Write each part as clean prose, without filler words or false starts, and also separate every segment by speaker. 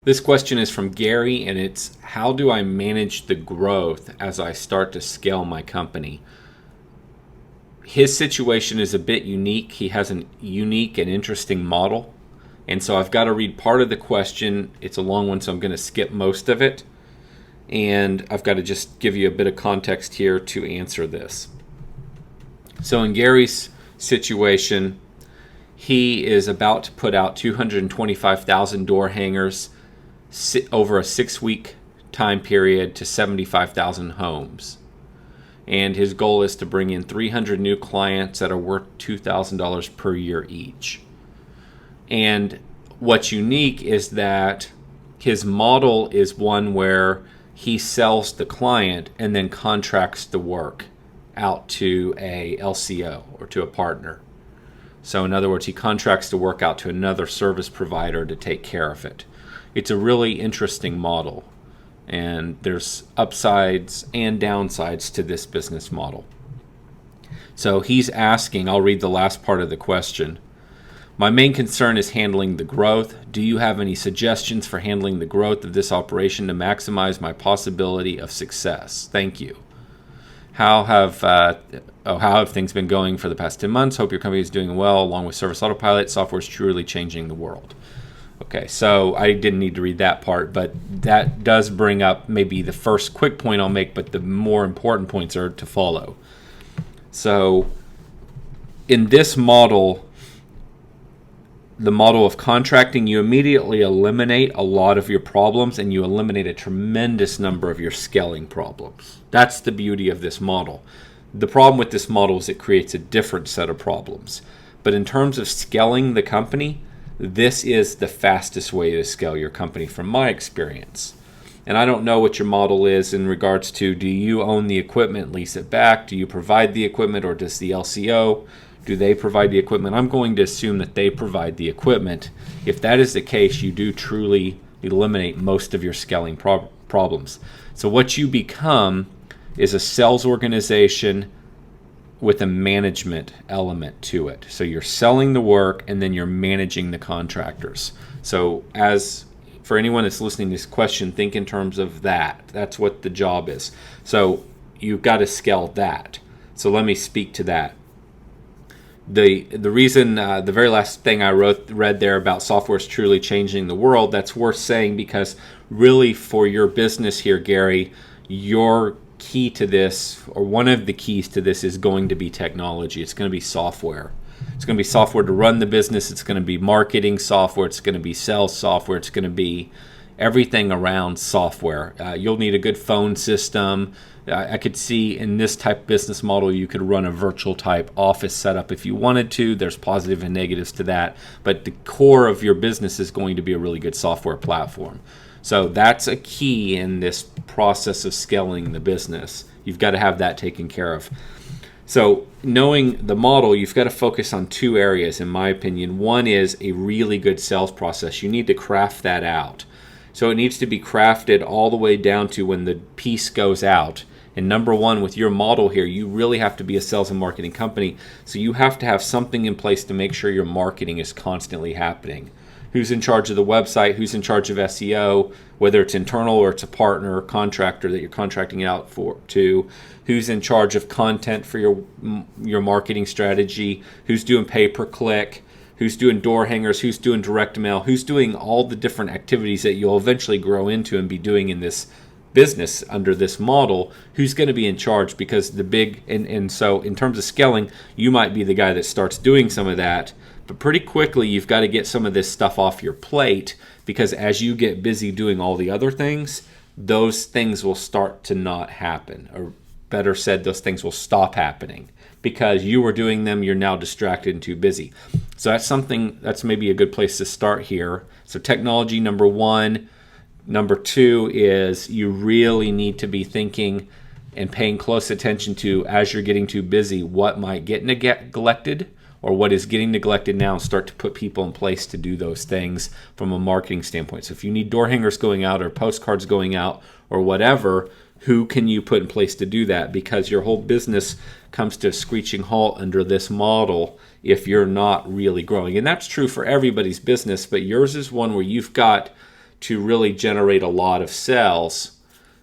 Speaker 1: This question is from Gary, and it's, how do I manage the growth as I start to scale my company? His situation is a bit unique. He has a unique and interesting model. And so I've got to read part of the question. It's a long one, so I'm going to skip most of it. And I've got to just give you a bit of context here to answer this. So in Gary's situation, he is about to put out 225,000 door hangers over a 6-week time period to 75,000 homes. And his goal is to bring in 300 new clients that are worth $2,000 per year each. And what's unique is that his model is one where he sells the client and then contracts the work out to a LCO or to a partner. So in other words, he contracts the work out to another service provider to take care of it. It's a really interesting model, and there's upsides and downsides to this business model. So he's asking, I'll read the last part of the question. My main concern is handling the growth. Do you have any suggestions for handling the growth of this operation to maximize my possibility of success? Thank you. How have things been going for the past 10 months? Hope your company is doing well. Along with Service Autopilot, software is truly changing the world. Okay, so I didn't need to read that part, but that does bring up maybe the first quick point I'll make, but the more important points are to follow. So in this model, the model of contracting, you immediately eliminate a lot of your problems and you eliminate a tremendous number of your scaling problems. That's the beauty of this model. The problem with this model is it creates a different set of problems. But in terms of scaling the company, this is the fastest way to scale your company from my experience. And I don't know what your model is in regards to, do you own the equipment, lease it back? Do you provide the equipment, or does the LCO? Do they provide the equipment? I'm going to assume that they provide the equipment. If that is the case, you do truly eliminate most of your scaling problems. So what you become is a sales organization with a management element to it. So you're selling the work and then you're managing the contractors. So as for anyone that's listening to this question, think in terms of that. That's what the job is. So you've got to scale that. So let me speak to that. The reason, the very last thing I read there about software is truly changing the world, that's worth saying because really for your business here, Gary, your key to this, or one of the keys to this, is going to be technology. It's going to be software. It's going to be software to run the business. It's going to be marketing software. It's going to be sales software. It's going to be everything around software. You'll need a good phone system. I could see in this type of business model, you could run a virtual type office setup if you wanted to. There's positive and negatives to that. But the core of your business is going to be a really good software platform. So that's a key in this process of scaling the business. You've got to have that taken care of. So knowing the model, you've got to focus on two areas, in my opinion. One is a really good sales process. You need to craft that out. So it needs to be crafted all the way down to when the piece goes out. And number one, with your model here, you really have to be a sales and marketing company. So you have to have something in place to make sure your marketing is constantly happening. Who's in charge of the website? Who's in charge of SEO? Whether it's internal or it's a partner or contractor that you're contracting out to. Who's in charge of content for your marketing strategy? Who's doing pay-per-click? Who's doing door hangers? Who's doing direct mail? Who's doing all the different activities that you'll eventually grow into and be doing in this business under this model? Who's going to be in charge? Because the big, and so in terms of scaling, you might be the guy that starts doing some of that, but pretty quickly you've got to get some of this stuff off your plate, because as you get busy doing all the other things, those things will start to not happen, or better said, those things will stop happening because you were doing them. You're now distracted and too busy. So that's maybe a good place to start here. So technology, number one. Number two is you really need to be thinking and paying close attention to, as you're getting too busy, what might get neglected or what is getting neglected now, and start to put people in place to do those things from a marketing standpoint. So if you need door hangers going out or postcards going out or whatever, who can you put in place to do that? Because your whole business comes to a screeching halt under this model if you're not really growing. And that's true for everybody's business, but yours is one where you've got to really generate a lot of sales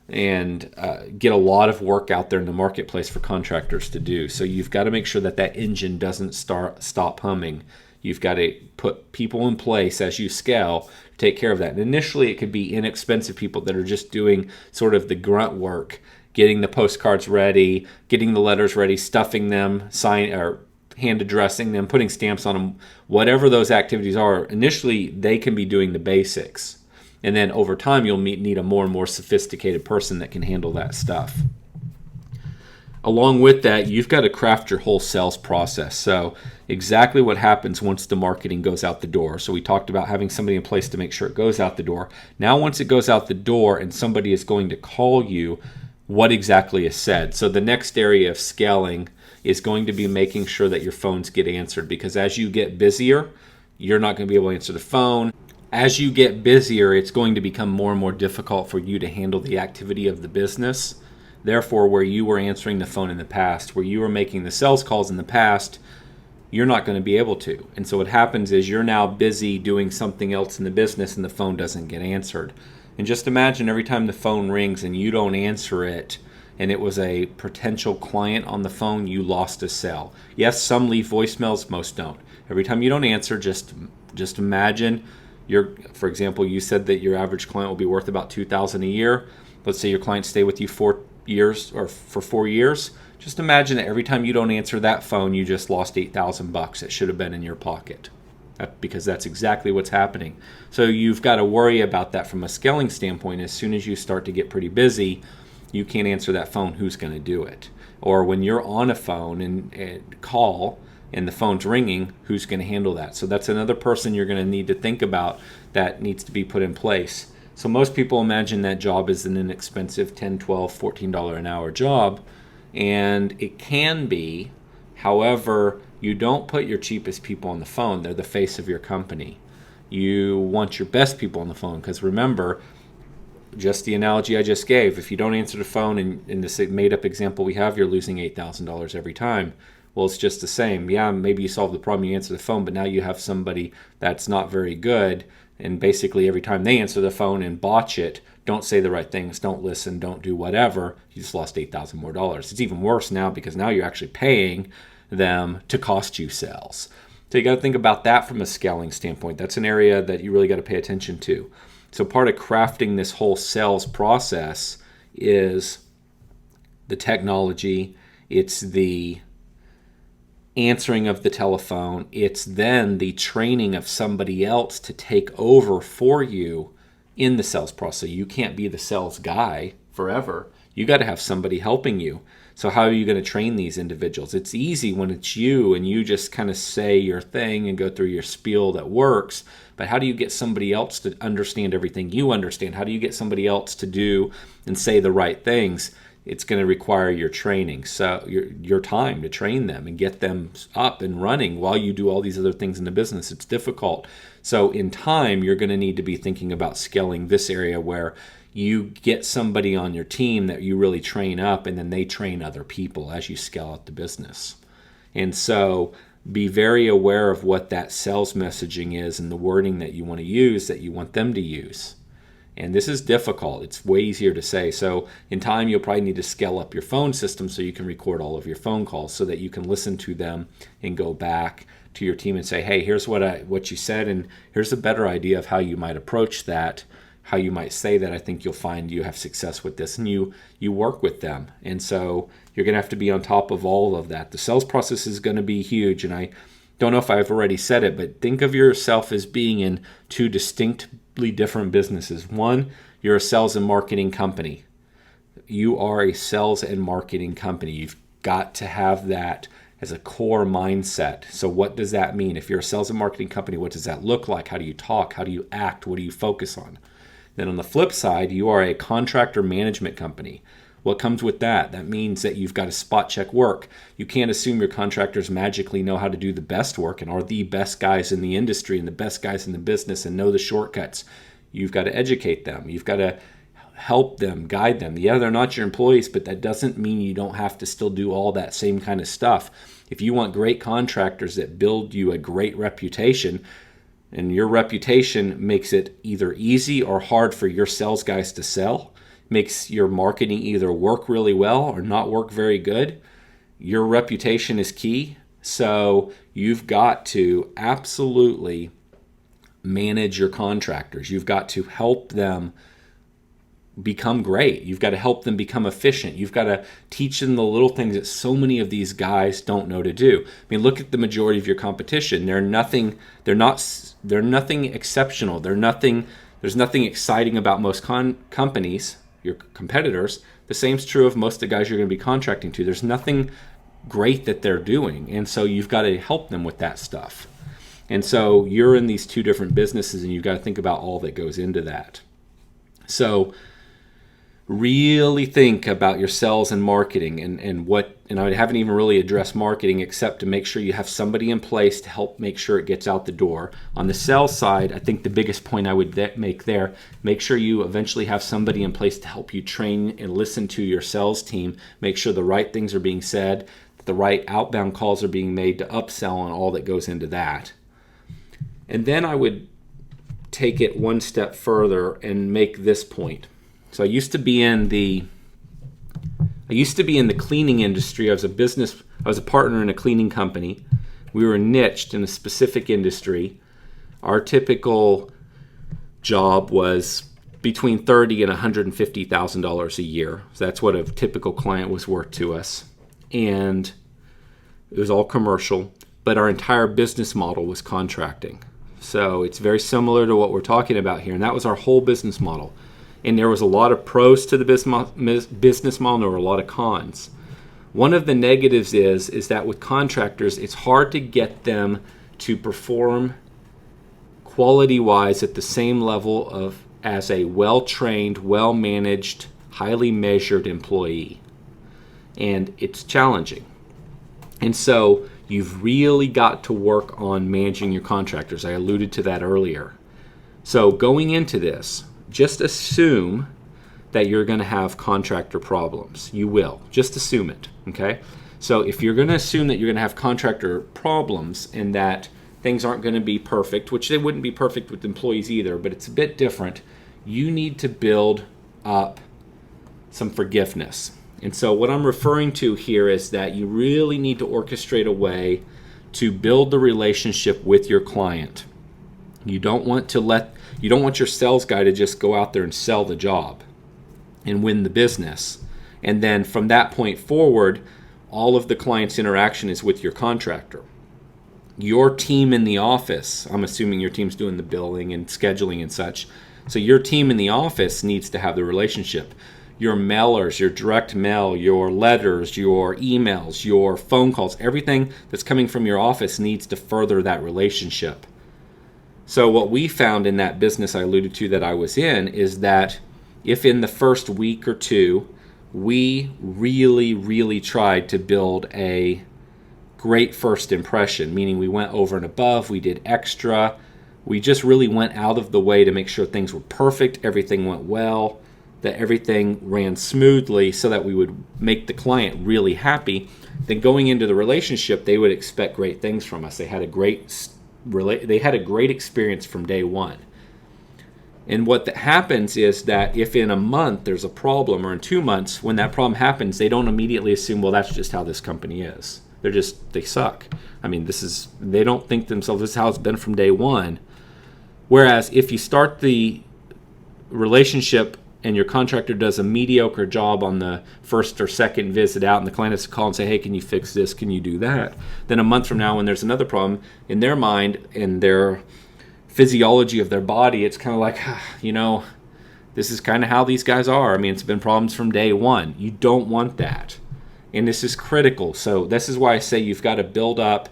Speaker 1: and get a lot of work out there in the marketplace for contractors to do. So you've got to make sure that that engine doesn't stop humming. You've got to put people in place as you scale to take care of that. And initially, it could be inexpensive people that are just doing sort of the grunt work, getting the postcards ready, getting the letters ready, stuffing them, hand addressing them, putting stamps on them, whatever those activities are. Initially, they can be doing the basics. And then over time, you'll need a more and more sophisticated person that can handle that stuff. Along with that, you've got to craft your whole sales process. So exactly what happens once the marketing goes out the door. So we talked about having somebody in place to make sure it goes out the door. Now, once it goes out the door and somebody is going to call you, what exactly is said? So the next area of scaling is going to be making sure that your phones get answered, because as you get busier, you're not going to be able to answer the phone. As you get busier, it's going to become more and more difficult for you to handle the activity of the business. Therefore, where you were answering the phone in the past, where you were making the sales calls in the past, you're not going to be able to. And so what happens is you're now busy doing something else in the business and the phone doesn't get answered. And just imagine every time the phone rings and you don't answer it, and it was a potential client on the phone, you lost a sale. Yes, some leave voicemails, most don't. Every time you don't answer, just imagine for example, you said that your average client will be worth about $2,000 a year. Let's say your clients stay with you 4 years or for 4 years. Just imagine that every time you don't answer that phone, you just lost $8,000. It should have been in your pocket, because that's exactly what's happening. So you've got to worry about that from a scaling standpoint. As soon as you start to get pretty busy, you can't answer that phone. Who's going to do it? Or when you're on a phone and call and the phone's ringing, who's going to handle that? So that's another person you're going to need to think about that needs to be put in place. So most people imagine that job is an inexpensive $10, $12, $14 an hour job, and it can be. However, you don't put your cheapest people on the phone. They're the face of your company. You want your best people on the phone, because remember, just the analogy I just gave, if you don't answer the phone, and in this made-up example we have, you're losing $8,000 every time. Well, it's just the same. Yeah, maybe you solve the problem, you answer the phone, but now you have somebody that's not very good, and basically every time they answer the phone and botch it, don't say the right things, don't listen, don't do whatever, you just lost $8,000 more. It's even worse now, because now you're actually paying them to cost you sales. So you got to think about that from a scaling standpoint. That's an area that you really got to pay attention to. So part of crafting this whole sales process is the technology, it's the answering of the telephone, it's then the training of somebody else to take over for you in the sales process. You can't be the sales guy forever. You got to have somebody helping you. So how are you going to train these individuals? It's easy when it's you and you just kind of say your thing and go through your spiel that works. But how do you get somebody else to understand everything you understand? How do you get somebody else to do and say the right things? It's going to require your training, so your time to train them and get them up and running while you do all these other things in the business. It's difficult. So in time, you're going to need to be thinking about scaling this area where you get somebody on your team that you really train up, and then they train other people as you scale out the business. And so be very aware of what that sales messaging is and the wording that you want to use, that you want them to use. And this is difficult. It's way easier to say. So in time, you'll probably need to scale up your phone system so you can record all of your phone calls so that you can listen to them and go back to your team and say, hey, here's what you said, and here's a better idea of how you might approach that, how you might say that. I think you'll find you have success with this, and you work with them. And so you're going to have to be on top of all of that. The sales process is going to be huge, and I don't know if I've already said it, but think of yourself as being in two distinctly different businesses. One, you're a sales and marketing company. You are a sales and marketing company. You've got to have that as a core mindset. So what does that mean? If you're a sales and marketing company, what does that look like? How do you talk? How do you act? What do you focus on? Then on the flip side, you are a contractor management company. What comes with that? That means that you've got to spot check work. You can't assume your contractors magically know how to do the best work and are the best guys in the industry and the best guys in the business and know the shortcuts. You've got to educate them. You've got to help them, guide them. Yeah, they're not your employees, but that doesn't mean you don't have to still do all that same kind of stuff. If you want great contractors that build you a great reputation, And your reputation makes it either easy or hard for your sales guys to sell, makes your marketing either work really well or not work very good. Your reputation is key. So you've got to absolutely manage your contractors. You've got to help them become great. You've got to help them become efficient. You've got to teach them the little things that so many of these guys don't know to do. I mean, look at the majority of your competition. They're nothing exceptional. There's nothing exciting about most companies, your competitors. The same's true of most of the guys you're going to be contracting to. There's nothing great that they're doing. And so you've got to help them with that stuff. And so you're in these two different businesses, and you've got to think about all that goes into that. So really think about your sales and marketing and I haven't even really addressed marketing except to make sure you have somebody in place to help make sure it gets out the door. On the sales side, I think the biggest point I would make there, make sure you eventually have somebody in place to help you train and listen to your sales team, make sure the right things are being said, that the right outbound calls are being made to upsell and all that goes into that. And then I would take it one step further and make this point. So I used to be in the cleaning industry. I was a partner in a cleaning company. We were niched in a specific industry. Our typical job was between $30,000 and $150,000 a year. So that's what a typical client was worth to us. And it was all commercial, but our entire business model was contracting. So it's very similar to what we're talking about here. And that was our whole business model. And there was a lot of pros to the business model, and there were a lot of cons. One of the negatives is that with contractors, it's hard to get them to perform quality-wise at the same level as a well-trained, well-managed, highly measured employee. And it's challenging. And so you've really got to work on managing your contractors. I alluded to that earlier. So going into this, just assume that you're going to have contractor problems. You will. Just assume it, okay? So if you're going to assume that you're going to have contractor problems and that things aren't going to be perfect, which they wouldn't be perfect with employees either, but it's a bit different, you need to build up some forgiveness. And so what I'm referring to here is that you really need to orchestrate a way to build the relationship with your client. You don't want your sales guy to just go out there and sell the job and win the business. And then from that point forward, all of the client's interaction is with your contractor. Your team in the office, I'm assuming your team's doing the billing and scheduling and such. So your team in the office needs to have the relationship. Your mailers, your direct mail, your letters, your emails, your phone calls, everything that's coming from your office needs to further that relationship. So what we found in that business I alluded to that I was in is that if in the first week or two, we really, really tried to build a great first impression, meaning we went over and above, we did extra, we just really went out of the way to make sure things were perfect, everything went well, that everything ran smoothly so that we would make the client really happy, then going into the relationship, they would expect great things from us. They had a great experience from day one. And what that happens is that if in a month there's a problem, or in 2 months when that problem happens, they don't immediately assume, well, that's just how this company is. They suck. I mean, they don't think themselves, this is how it's been from day one. Whereas if you start the relationship and your contractor does a mediocre job on the first or second visit out, and the client has to call and say, hey, can you fix this? Can you do that? Then a month from now, when there's another problem, in their mind, in their physiology of their body, it's kind of like, this is kind of how these guys are. I mean, it's been problems from day one. You don't want that. And this is critical. So this is why I say you've got to build up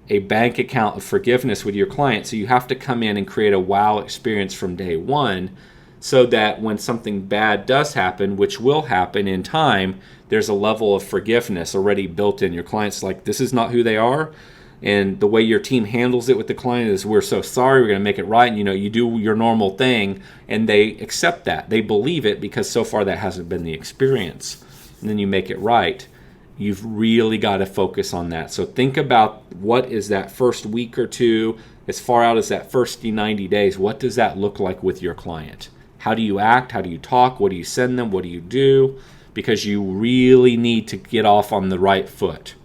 Speaker 1: a bank account of forgiveness with your client. So you have to come in and create a wow experience from day one, so that when something bad does happen, which will happen in time, there's a level of forgiveness already built in. Your client's like, this is not who they are. And the way your team handles it with the client is, we're so sorry, we're going to make it right. And, you do your normal thing, and they accept that. They believe it because so far that hasn't been the experience. And then you make it right. You've really got to focus on that. So think about what is that first week or two, as far out as that first 90 days, what does that look like with your client? How do you act? How do you talk? What do you send them? What do you do? Because you really need to get off on the right foot.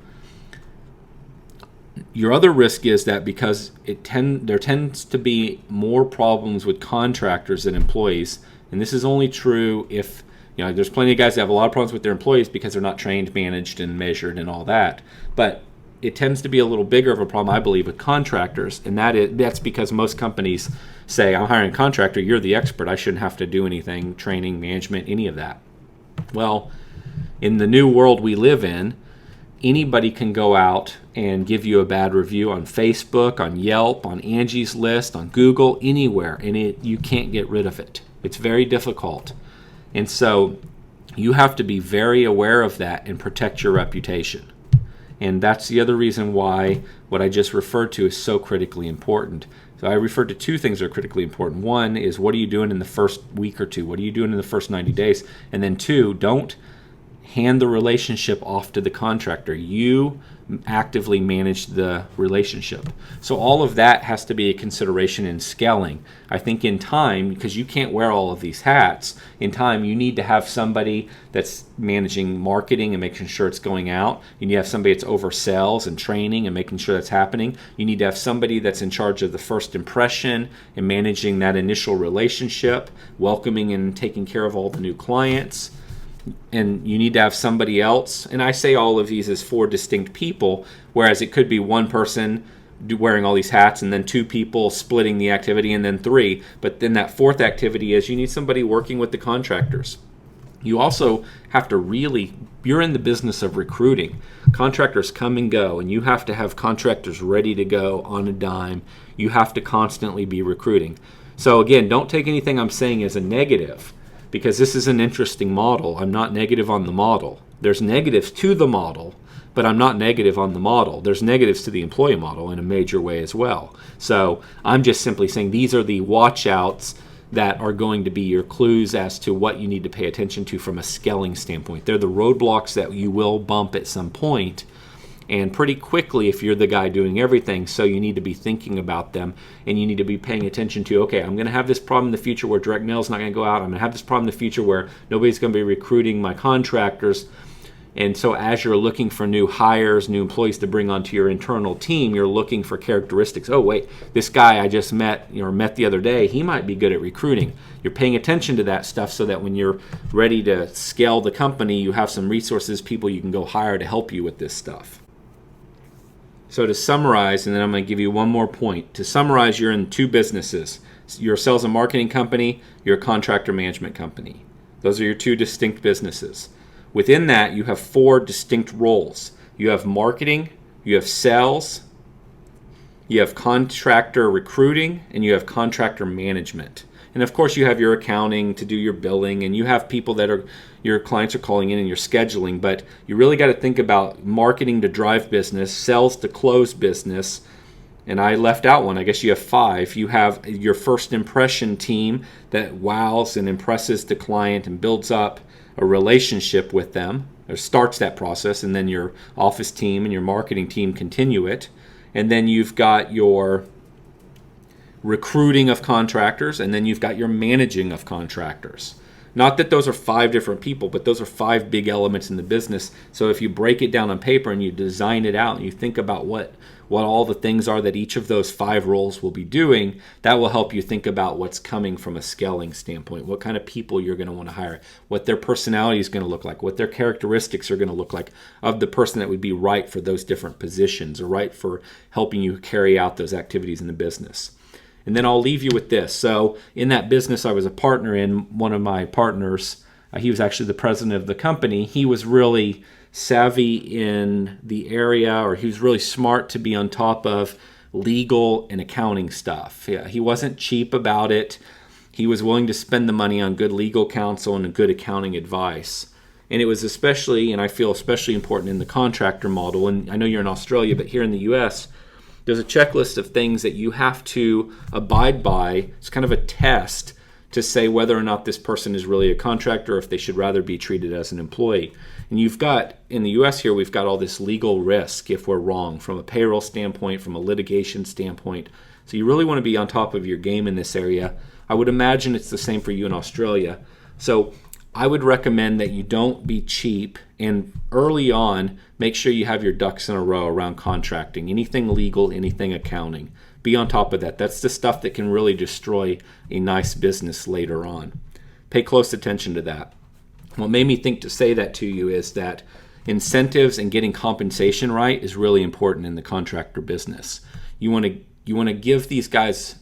Speaker 1: Your other risk is that because there tends to be more problems with contractors than employees, and this is only true if, there's plenty of guys that have a lot of problems with their employees because they're not trained, managed, and measured and all that. But it tends to be a little bigger of a problem, I believe, with contractors, and that's because most companies say, I'm hiring a contractor, you're the expert, I shouldn't have to do anything, training, management, any of that. Well, in the new world we live in, anybody can go out and give you a bad review on Facebook, on Yelp, on Angie's List, on Google, anywhere, and you can't get rid of it. It's very difficult. And so you have to be very aware of that and protect your reputation. And that's the other reason why what I just referred to is so critically important. So I referred to two things that are critically important. One is, what are you doing in the first week or two? What are you doing in the first 90 days? And then two, don't hand the relationship off to the contractor. You actively manage the relationship. So all of that has to be a consideration in scaling. I think in time, because you can't wear all of these hats, in time you need to have somebody that's managing marketing and making sure it's going out. You need to have somebody that's over sales and training and making sure that's happening. You need to have somebody that's in charge of the first impression and managing that initial relationship, welcoming and taking care of all the new clients. And you need to have somebody else, and I say all of these as four distinct people, whereas it could be one person wearing all these hats and then two people splitting the activity and then three. But then that fourth activity is you need somebody working with the contractors. You also have to you're in the business of recruiting. Contractors come and go, and you have to have contractors ready to go on a dime. You have to constantly be recruiting. So again, don't take anything I'm saying as a negative, because this is an interesting model. I'm not negative on the model. There's negatives to the model, but I'm not negative on the model. There's negatives to the employee model in a major way as well. So I'm just simply saying these are the watch outs that are going to be your clues as to what you need to pay attention to from a scaling standpoint. They're the roadblocks that you will bump at some point, and pretty quickly if you're the guy doing everything. So you need to be thinking about them, and you need to be paying attention to, okay, I'm going to have this problem in the future where direct mail is not going to go out. I'm going to have this problem in the future where nobody's going to be recruiting my contractors. And so as you're looking for new hires, new employees to bring onto your internal team, you're looking for characteristics. Oh, wait, this guy I just met the other day, he might be good at recruiting. You're paying attention to that stuff so that when you're ready to scale the company, you have some resources, people you can go hire to help you with this stuff. So to summarize, and then I'm going to give you one more point. To summarize, you're in two businesses. You're a sales and marketing company, you're a contractor management company. Those are your two distinct businesses. Within that, you have four distinct roles. You have marketing, you have sales, you have contractor recruiting, and you have contractor management. And of course, you have your accounting to do your billing, and you have people that your clients are calling in and you're scheduling. But you really got to think about marketing to drive business, sales to close business. And I left out one. I guess you have five. You have your first impression team that wows and impresses the client and builds up a relationship with them, or starts that process. And then your office team and your marketing team continue it. And then you've got your recruiting of contractors, and then you've got your managing of contractors. Not that those are five different people, but those are five big elements in the business. So if you break it down on paper and you design it out and you think about what all the things are that each of those five roles will be doing, that will help you think about what's coming from a scaling standpoint, what kind of people you're going to want to hire, what their personality is going to look like, what their characteristics are going to look like of the person that would be right for those different positions or right for helping you carry out those activities in the business. And then I'll leave you with this. So in that business I was a partner in, one of my partners, he was actually the president of the company. He was really savvy in the area, or he was really smart to be on top of legal and accounting stuff. Yeah, he wasn't cheap about it. He was willing to spend the money on good legal counsel and good accounting advice. And it was especially, and I feel especially important in the contractor model. And I know you're in Australia, but here in the U.S., there's a checklist of things that you have to abide by. It's kind of a test to say whether or not this person is really a contractor or if they should rather be treated as an employee. And you've got, in the U.S. here, we've got all this legal risk if we're wrong from a payroll standpoint, from a litigation standpoint. So you really want to be on top of your game in this area. I would imagine it's the same for you in Australia. So I would recommend that you don't be cheap, and early on, make sure you have your ducks in a row around contracting. Anything legal, anything accounting. Be on top of that. That's the stuff that can really destroy a nice business later on. Pay close attention to that. What made me think to say that to you is that incentives and getting compensation right is really important in the contractor business. You want to give these guys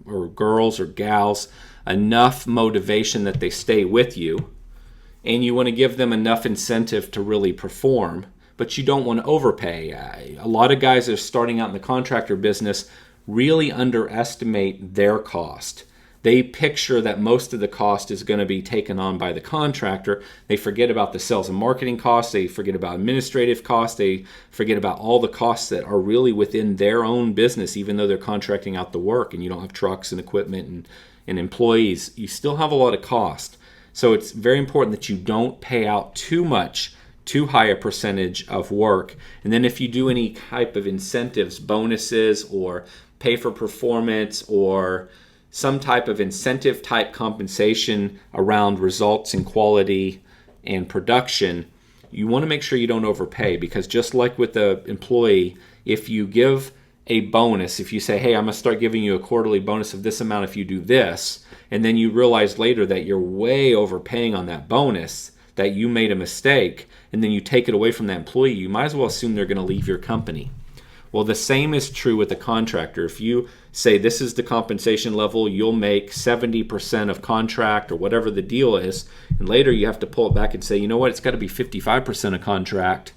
Speaker 1: or girls or gals enough motivation that they stay with you, and you want to give them enough incentive to really perform, but you don't want to overpay. A lot of guys that are starting out in the contractor business really underestimate their cost. They picture that most of the cost is going to be taken on by the contractor. They forget about the sales and marketing costs. They forget about administrative costs. They forget about all the costs that are really within their own business, even though they're contracting out the work and you don't have trucks and equipment and employees. You still have a lot of cost. So it's very important that you don't pay out too much, too high a percentage of work. And then if you do any type of incentives, bonuses, or pay for performance, or some type of incentive type compensation around results and quality and production, you want to make sure you don't overpay, because just like with the employee, if you give a bonus, if you say, hey, I'm going to start giving you a quarterly bonus of this amount if you do this, and then you realize later that you're way overpaying on that bonus, that you made a mistake, and then you take it away from that employee, you might as well assume they're going to leave your company. Well, the same is true with a contractor. If you say this is the compensation level, you'll make 70% of contract or whatever the deal is, and later you have to pull it back and say, you know what, it's got to be 55% of contract,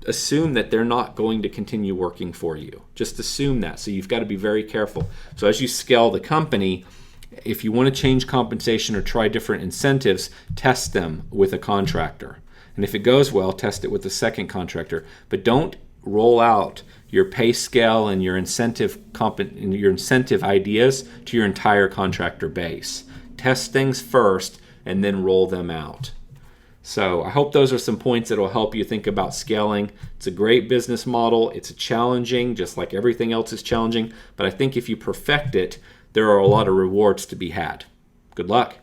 Speaker 1: assume that they're not going to continue working for you. Just assume that. So you've got to be very careful. So as you scale the company, if you want to change compensation or try different incentives, test them with a contractor. And if it goes well, test it with a second contractor. But don't roll out your pay scale and your incentive ideas to your entire contractor base. Test things first and then roll them out. So I hope those are some points that will help you think about scaling. It's a great business model. It's challenging, just like everything else is challenging. But I think if you perfect it, there are a lot of rewards to be had. Good luck.